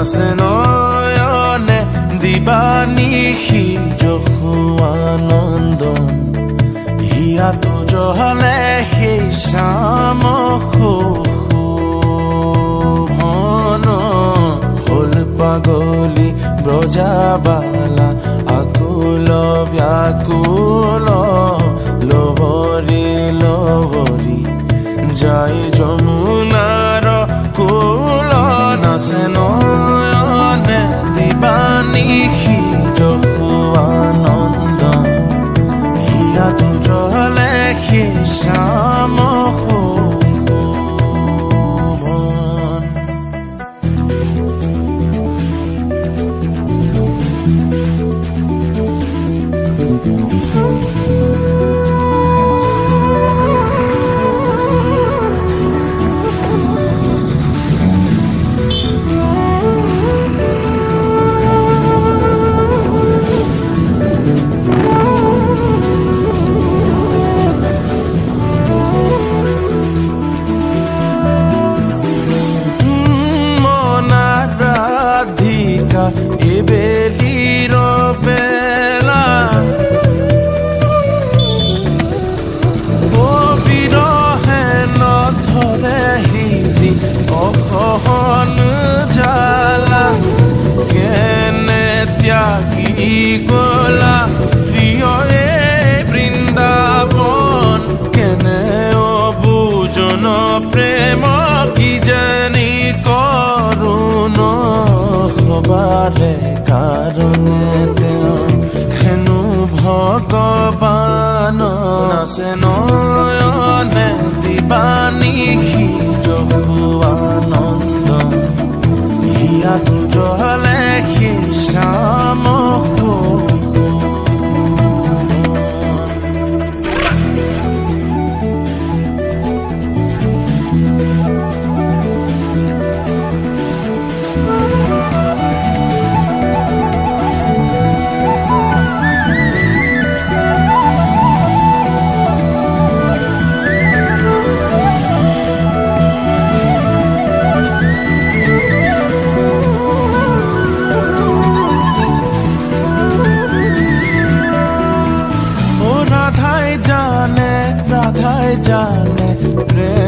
নাচে নয়নে দিবানিশি যশু আনন্দন হিয়াটো জহলে সেই শ্যাম শোভন হল পাগলী ব্ৰজাবালা আকুল ব্যাকুল লবৰী লবৰী যাই যমুনাৰ কুল নাচে নয়নে দিবানিশি যশু আনন্দন হিয়াটো জহলে সেই শ্যাম শোভন। এবেলিৰ বেলা বিৰহে নধৰে হিৰি অসহন জালা কেনে ত্যাগী গলা প্ৰিয়ৰে বৃন্দাবন কেনে অবুজন প্ৰেম কি জানি কৰোণ সবাৰে কাৰণে তেওঁ হেনো ভগৱান নাচে নয়নে দিবানিশি যশু আনন্দন হিয়াটো জহলে সেই শ্যাম জানে প্রেম